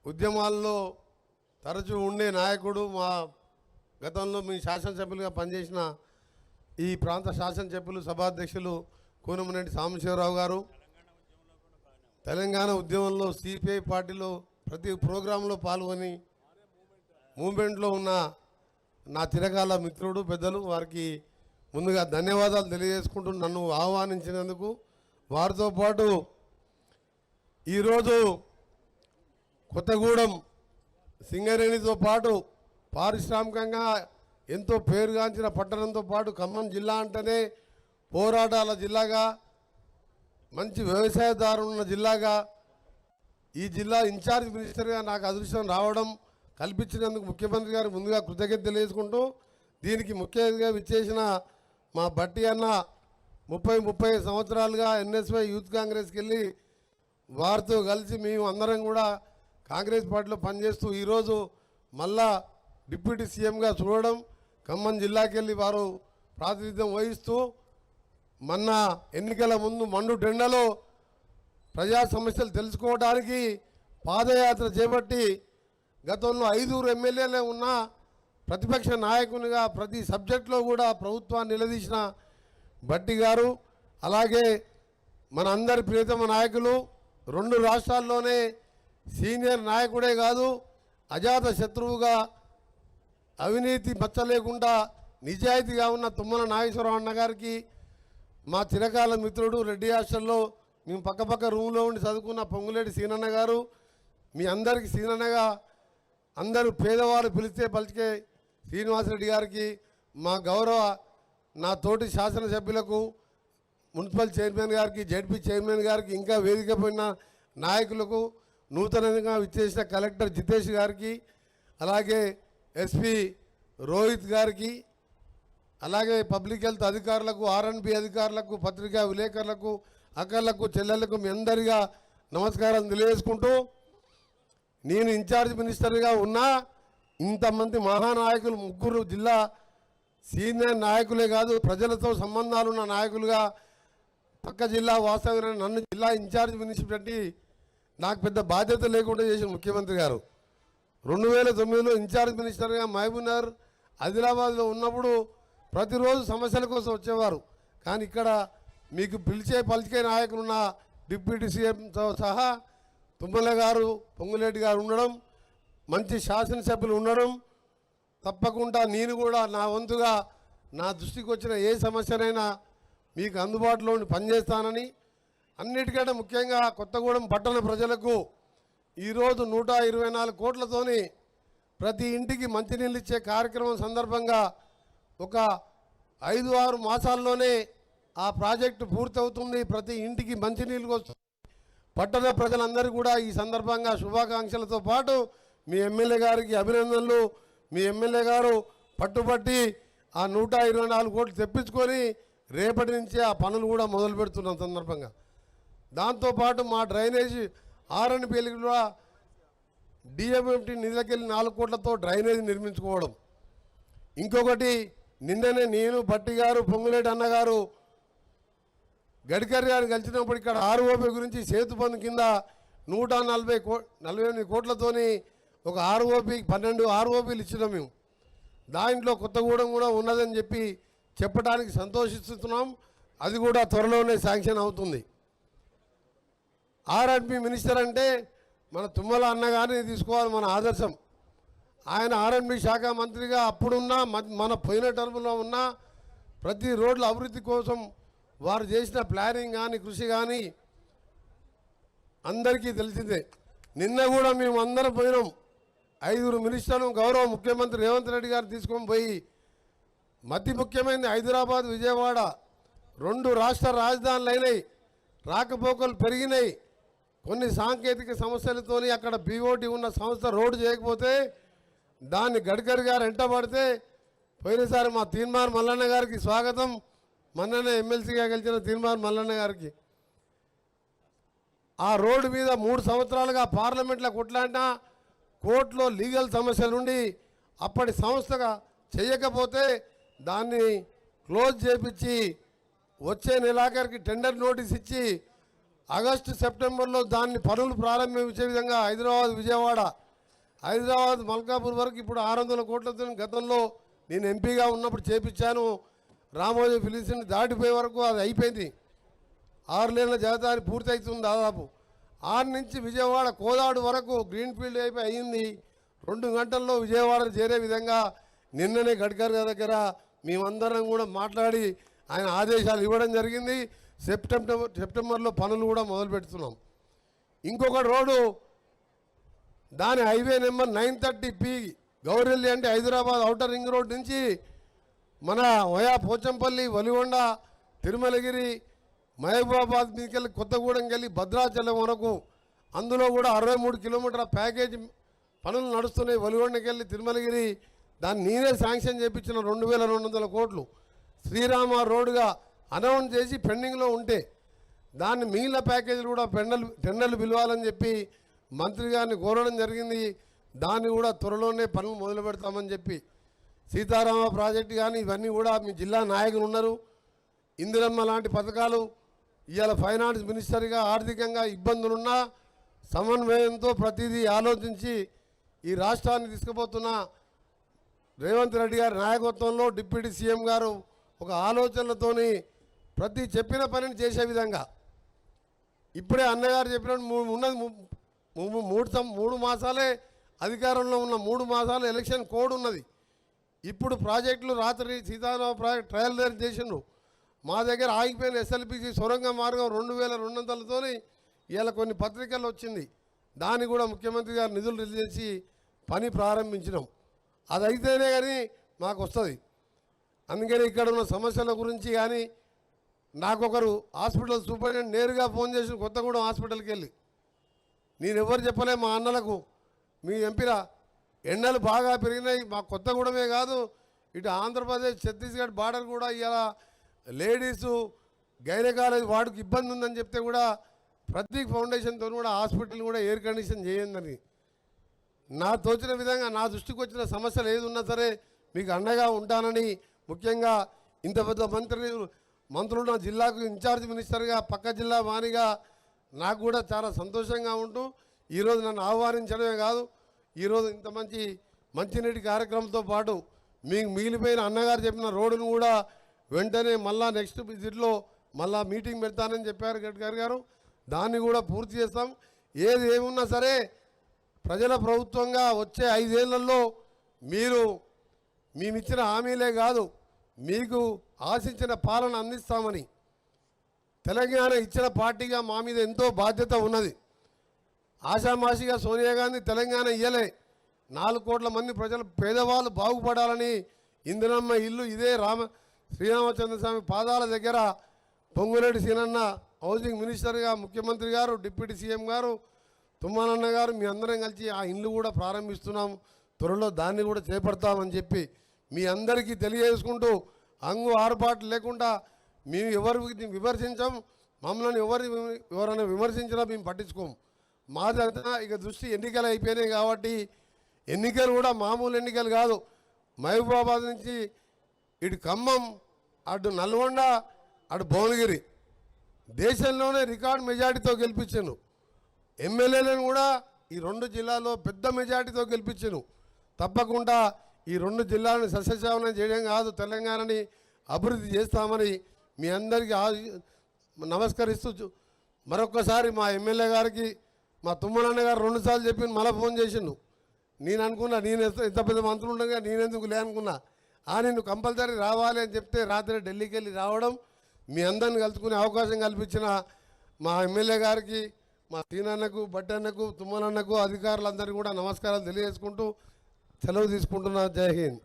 ఉద్యమాల్లో తరచూ ఉండే నాయకుడు, మా గతంలో మీ శాసనసభ్యులుగా పనిచేసిన ఈ ప్రాంత శాసనసభ్యులు సభాధ్యక్షులు కూనమనేని సాంబశివరావు గారు, తెలంగాణ ఉద్యమంలో సిపిఐ పార్టీలో ప్రతి ప్రోగ్రాంలో పాల్గొని మూమెంట్లో ఉన్న నా చిరకాల మిత్రుడు పెద్దలు, వారికి ముందుగా ధన్యవాదాలు తెలియజేసుకుంటూ నన్ను ఆహ్వానించినందుకు, వారితో పాటు ఈరోజు కొత్తగూడెం సింగరేణితో పాటు పారిశ్రామికంగా ఎంతో పేరుగాంచిన పట్టణంతో పాటు ఖమ్మం జిల్లా అంటేనే పోరాటాల జిల్లాగా, మంచి వ్యవసాయదారులు ఉన్న జిల్లాగా, ఈ జిల్లా ఇన్ఛార్జ్ మినిస్టర్గా నాకు అదృష్టం రావడం కల్పించినందుకు ముఖ్యమంత్రి గారికి ముందుగా కృతజ్ఞత తెలియజేసుకుంటూ, దీనికి ముఖ్యంగా విచ్చేసిన మా బట్టి అన్న 30 సంవత్సరాలుగా ఎన్ఎస్వై యూత్ కాంగ్రెస్కి వెళ్ళి వారితో కలిసి మేము అందరం కూడా కాంగ్రెస్ పార్టీలో పనిచేస్తూ ఈరోజు మళ్ళా డిప్యూటీ సీఎంగా చూడడం, ఖమ్మం జిల్లాకి వెళ్ళి వారు ప్రాతినిధ్యం వహిస్తూ మొన్న ఎన్నికల ముందు మండు టెండలో ప్రజా సమస్యలు తెలుసుకోవడానికి పాదయాత్ర చేపట్టి గతంలో 5 ఎమ్మెల్యేలే ఉన్న ప్రతిపక్ష నాయకునిగా ప్రతి సబ్జెక్టులో కూడా ప్రభుత్వాన్ని నిలదీసిన భట్టి గారు, అలాగే మన అందరి ప్రియతమ నాయకులు, 2 రాష్ట్రాల్లోనే సీనియర్ నాయకుడే కాదు అజాత శత్రువుగా అవినీతి మచ్చ లేకుండా నిజాయితీగా ఉన్న తుమ్మల నాగేశ్వరరావు అన్న గారికి, మా చిరకాల మిత్రుడు రెడ్డి హాస్టల్లో మేము పక్కపక్క రూమ్లో ఉండి చదువుకున్న పొంగులేటి సీనన్న గారు, మీ అందరికీ సీనన్నగా అందరూ పేదవారు పిలిస్తే పలికే శ్రీనివాసరెడ్డి గారికి, మా గౌరవ నా తోటి శాసనసభ్యులకు, మున్సిపల్ చైర్మన్ గారికి, జడ్పీ చైర్మన్ గారికి, ఇంకా వేదిక పోయిన నాయకులకు, నూతనంగా విచ్చేసిన కలెక్టర్ జితేష్ గారికి, అలాగే ఎస్పీ రోహిత్ గారికి, అలాగే పబ్లిక్ హెల్త్ అధికారులకు, ఆర్ఎన్బి అధికారులకు, పత్రికా విలేకరులకు, అక్కర్లకు, చెల్లెళ్లకు మీ అందరిగా నమస్కారం తెలియజేసుకుంటూ, నేను ఇన్ఛార్జ్ మినిస్టర్గా ఉన్నా ఇంతమంది మహానాయకులు, 3 జిల్లా సీనియర్ నాయకులే కాదు ప్రజలతో సంబంధాలున్న నాయకులుగా పక్క జిల్లా వాస్తవ్యులైన నన్ను జిల్లా ఇన్ఛార్జ్ మినిస్టర్ పెట్టి నాకు పెద్ద బాధ్యత లేకుండా చేసిన ముఖ్యమంత్రి గారు 2009లో ఇన్ఛార్జ్ మినిస్టర్గా మహబూబ్నగర్, ఆదిలాబాద్లో ఉన్నప్పుడు ప్రతిరోజు సమస్యల కోసం వచ్చేవారు. కానీ ఇక్కడ మీకు పలికే నాయకులున్న డిప్యూటీ సీఎంతో సహా తుమ్మల గారు, పొంగులేటి గారు ఉండడం, మంచి శాసనసభ్యులు ఉండడం, తప్పకుండా నేను కూడా నా వంతుగా నా దృష్టికి వచ్చిన ఏ సమస్యనైనా మీకు అందుబాటులో పనిచేస్తానని, అన్నిటికంటే ముఖ్యంగా కొత్తగూడెం పట్టణ ప్రజలకు ఈరోజు 124 కోట్లతోని ప్రతి ఇంటికి మంచినీళ్ళు ఇచ్చే కార్యక్రమం సందర్భంగా ఒక 5-6 మాసాల్లోనే ఆ ప్రాజెక్టు పూర్తవుతుంది. ప్రతి ఇంటికి మంచినీళ్ళు వస్తుంది. పట్టణ ప్రజలందరూ కూడా ఈ సందర్భంగా శుభాకాంక్షలతో పాటు మీ ఎమ్మెల్యే గారికి అభినందనలు. మీ ఎమ్మెల్యే గారు పట్టుబట్టి ఆ 124 కోట్లు తెప్పించుకొని రేపటి నుంచే ఆ పనులు కూడా మొదలు పెడుతున్న సందర్భంగా, దాంతోపాటు మా డ్రైనేజీ ఆర్ఎన్బి కూడా డిఎంఎంటీ నిధులకెళ్ళి 4 కోట్లతో డ్రైనేజీ నిర్మించుకోవడం. ఇంకొకటి నిన్ననే నేను, భట్టి గారు, పొంగులేటి అన్నగారు గడ్కరీ గారిని కలిసినప్పుడు ఇక్కడ ఆర్ఓపి గురించి సేతు బంధు కింద 148 కోట్లతోని ఒక ఆర్ఓపి 12 ఆర్ఓపీలు ఇచ్చినాం మేము. దాంట్లో కొత్తగూడెం కూడా ఉన్నదని చెప్పడానికి సంతోషిస్తున్నాం. అది కూడా త్వరలోనే శాంక్షన్ అవుతుంది. ఆర్ఎన్బి మినిస్టర్ అంటే మన తుమ్మల అన్నగారిని తీసుకోవాలి మన ఆదర్శం. ఆయన ఆర్ఎన్బి శాఖ మంత్రిగా అప్పుడున్న మన పోయిన టర్మ్లో ఉన్న ప్రతి రోడ్ల అభివృద్ధి కోసం వారు చేసిన ప్లానింగ్ కానీ కృషి కానీ అందరికీ తెలిసిందే. నిన్న కూడా మేము అందరం పోయినాం. 5 మినిస్టర్లు గౌరవ ముఖ్యమంత్రి రేవంత్ రెడ్డి గారు తీసుకొని పోయి, అతి ముఖ్యమైనది హైదరాబాద్, విజయవాడ 2 రాష్ట్ర రాజధానులు అయినాయి, రాకపోకలు పెరిగినాయి. కొన్ని సాంకేతిక సమస్యలతోని అక్కడ బీఓటీ ఉన్న సంస్థ రోడ్డు చేయకపోతే దాన్ని గడ్కరీ గారు ఎంటబడితే, పోయినసారి మా తీన్మార్ మల్లన్న గారికి స్వాగతం, మొన్ననే ఎమ్మెల్సీగా గెలిచిన తీన్మార్ మల్లన్న గారికి ఆ రోడ్డు మీద 3 సంవత్సరాలుగా పార్లమెంట్లో కొట్లాడినా కోర్టులో లీగల్ సమస్యల నుండి అప్పటి సంస్థగా చేయకపోతే దాన్ని క్లోజ్ చేపించి వచ్చే నెలాఖరికి టెండర్ నోటీస్ ఇచ్చి ఆగస్టు సెప్టెంబర్లో దాన్ని పనులు ప్రారంభించే విధంగా హైదరాబాద్ విజయవాడ హైదరాబాద్ మల్కాపూర్ వరకు ఇప్పుడు 600 కోట్లతో గతంలో నేను ఎంపీగా ఉన్నప్పుడు చేపించాను. రామోజీ ఫిలిప్స్ని దాటిపోయే వరకు అది అయిపోయింది. 6 లేన్ల జాబితాని పూర్తి అవుతుంది. దాదాపు 6 నుంచి విజయవాడ కోదాడు వరకు గ్రీన్ ఫీల్డ్ అయిపోయి అయింది. 2 గంటల్లో విజయవాడ చేరే విధంగా నిన్ననే గడ్కరీ గారి దగ్గర మేమందరం కూడా మాట్లాడి ఆయన ఆదేశాలు ఇవ్వడం జరిగింది. సెప్టెంబర్లో పనులు కూడా మొదలు పెడుతున్నాం. ఇంకొక రోడ్డు దాని హైవే నెంబర్ 930P గౌరెల్లి అంటే హైదరాబాద్ ఔటర్ రింగ్ రోడ్ నుంచి మన వయా పోచంపల్లి వలిగొండ తిరుమలగిరి మహబూబాబాద్ మీదకెళ్ళి కొత్తగూడెంకి వెళ్ళి భద్రాచలం వరకు అందులో కూడా 63 కిలోమీటర్ల ప్యాకేజ్ పనులు నడుస్తున్నాయి. వలిగొండకి వెళ్ళి తిరుమలగిరి దాన్ని నేనే శాంక్షన్ చేయించిన 2200 కోట్లు శ్రీరామ రోడ్డుగా అనౌన్స్ చేసి పెండింగ్లో ఉంటే దాన్ని మిగిలిన ప్యాకేజీలు కూడా టెండర్లు పిలవాలని చెప్పి మంత్రి గారిని కోరడం జరిగింది. దాన్ని కూడా త్వరలోనే పనులు మొదలు పెడతామని చెప్పి సీతారామ ప్రాజెక్టు కానీ ఇవన్నీ కూడా మీ జిల్లా నాయకులు ఉన్నారు. ఇందిరమ్మ లాంటి పథకాలు ఇవాళ ఫైనాన్స్ మినిస్టర్గా ఆర్థికంగా ఇబ్బందులున్నా సమన్వయంతో ప్రతిదీ ఆలోచించి ఈ రాష్ట్రాన్ని తీసుకుపోతున్న రేవంత్ రెడ్డి గారి నాయకత్వంలో డిప్యూటీ సీఎం గారు ఒక ఆలోచనలతోని ప్రతి చెప్పిన పనిని చేసే విధంగా ఇప్పుడే అన్నగారు చెప్పినట్టు ఉన్నది 3 మాసాలే అధికారంలో ఉన్న 3 మాసాలు ఎలక్షన్ కోడ్ ఉన్నది. ఇప్పుడు ప్రాజెక్టులు రాత్రి సీతారామ ప్రాజెక్ట్ ట్రయల్ చేసిండ్రు. మా దగ్గర ఆగిపోయిన ఎస్ఎల్పిసి సొరంగ మార్గం 2200తోని ఇవాళ కొన్ని పత్రికల్లో వచ్చింది. దాన్ని కూడా ముఖ్యమంత్రి గారు నిధులు రిలీజ్ చేసి పని ప్రారంభించినాం. అది అయితేనే కానీ మాకు వస్తుంది. అందుకని ఇక్కడ ఉన్న సమస్యల గురించి కానీ నాకొకరు హాస్పిటల్ సూపరింటెండెంట్ నేరుగా ఫోన్ చేసి కొత్తగూడెం హాస్పిటల్కి వెళ్ళి నేను ఎవరు చెప్పలే మా అన్నలకు మీ ఎంపీరా ఎండలు బాగా పెరిగినాయి మా కొత్తగూడెమే కాదు ఇటు ఆంధ్రప్రదేశ్ ఛత్తీస్గఢ్ బార్డర్ కూడా ఇలా లేడీసు గైనకాలజీ వాడికి ఇబ్బంది ఉందని చెప్తే కూడా ప్రతీక్ ఫౌండేషన్తో కూడా హాస్పిటల్ కూడా ఎయిర్ కండిషన్ చేయందని నా తోచిన విధంగా నా దృష్టికి వచ్చిన సమస్యలు ఏది ఉన్నా సరే మీకు అండగా ఉంటానని ముఖ్యంగా ఇంత పెద్ద మంత్రులు నా జిల్లాకు ఇన్ఛార్జ్ మినిస్టర్గా పక్క జిల్లా వాణిగా నాకు కూడా చాలా సంతోషంగా ఉంటూ ఈరోజు నన్ను ఆహ్వానించడమే కాదు ఈరోజు ఇంత మంచినీటి కార్యక్రమంతో పాటు మీకు మిగిలిపోయిన అన్నగారు చెప్పిన రోడ్డును కూడా వెంటనే మళ్ళా నెక్స్ట్ విజిట్లో మళ్ళా మీటింగ్ పెడతానని చెప్పారు గడ్కరీ గారు. దాన్ని కూడా పూర్తి చేస్తాం. ఏది ఏమున్నా సరే ప్రజల ప్రభుత్వంగా వచ్చే 5 ఏళ్లలో మీరు మేమిచ్చిన హామీలే కాదు మీకు ఆశించిన పాలన అందిస్తామని తెలంగాణ ఇచ్చిన పార్టీగా మా మీద ఎంతో బాధ్యత ఉన్నది. ఆషామాషిగా సోనియా గాంధీ తెలంగాణ ఇయ్యలే 4 కోట్ల మంది ప్రజలు పేదవాళ్ళు బాగుపడాలని ఇందిరమ్మ ఇల్లు ఇదే శ్రీరామచంద్రస్వామి పాదాల దగ్గర పొంగులేటి సీనన్న హౌసింగ్ మినిస్టర్గా ముఖ్యమంత్రి గారు డిప్యూటీ సీఎం గారు తుమ్మలన్న గారు మీ అందరం కలిసి ఆ ఇల్లు కూడా ప్రారంభిస్తున్నాం. త్వరలో దాన్ని కూడా చేపడతామని చెప్పి మీ అందరికీ తెలియజేసుకుంటూ అంగు ఆర్పాటు లేకుండా మేము ఎవరికి విమర్శించాం. మమ్మల్ని ఎవరైనా విమర్శించినా మేము పట్టించుకోము. మా దగ్గర ఇక దృష్టి ఎన్నికలు అయిపోయినాయి కాబట్టి ఎన్నికలు కూడా మామూలు ఎన్నికలు కాదు. మహబూబాబాద్ నుంచి ఇటు ఖమ్మం అటు నల్గొండ అటు భువనగిరి దేశంలోనే రికార్డ్ మెజార్టీతో గెలిపించాను. ఎమ్మెల్యేలను కూడా ఈ 2 జిల్లాల్లో పెద్ద మెజార్టీతో గెలిపించాను. తప్పకుండా ఈ 2 జిల్లాలను సస్యశ్యామలం చేయడం కాదు తెలంగాణని అభివృద్ధి చేస్తామని మీ అందరికీ నమస్కరిస్తూ మరొక్కసారి మా ఎమ్మెల్యే గారికి మా తుమ్మలన్న గారు 2 సార్లు చెప్పి మళ్ళీ ఫోన్ చేసిండు. నేను అనుకున్నా నేను ఎంత పెద్ద మంత్రులు ఉండగా నేనెందుకు అనుకున్నా నిన్ను కంపల్సరీ రావాలి అని చెప్తే రాత్రి ఢిల్లీకి వెళ్ళి రావడం మీ అందరిని కలుసుకునే అవకాశం కల్పించిన మా ఎమ్మెల్యే గారికి మా సీనన్నకు బట్టన్నకు తుమ్మలన్నకు అధికారులందరికీ కూడా నమస్కారాలు తెలియజేసుకుంటూ సెలవు తీసుకుంటున్నా. జై హింద్.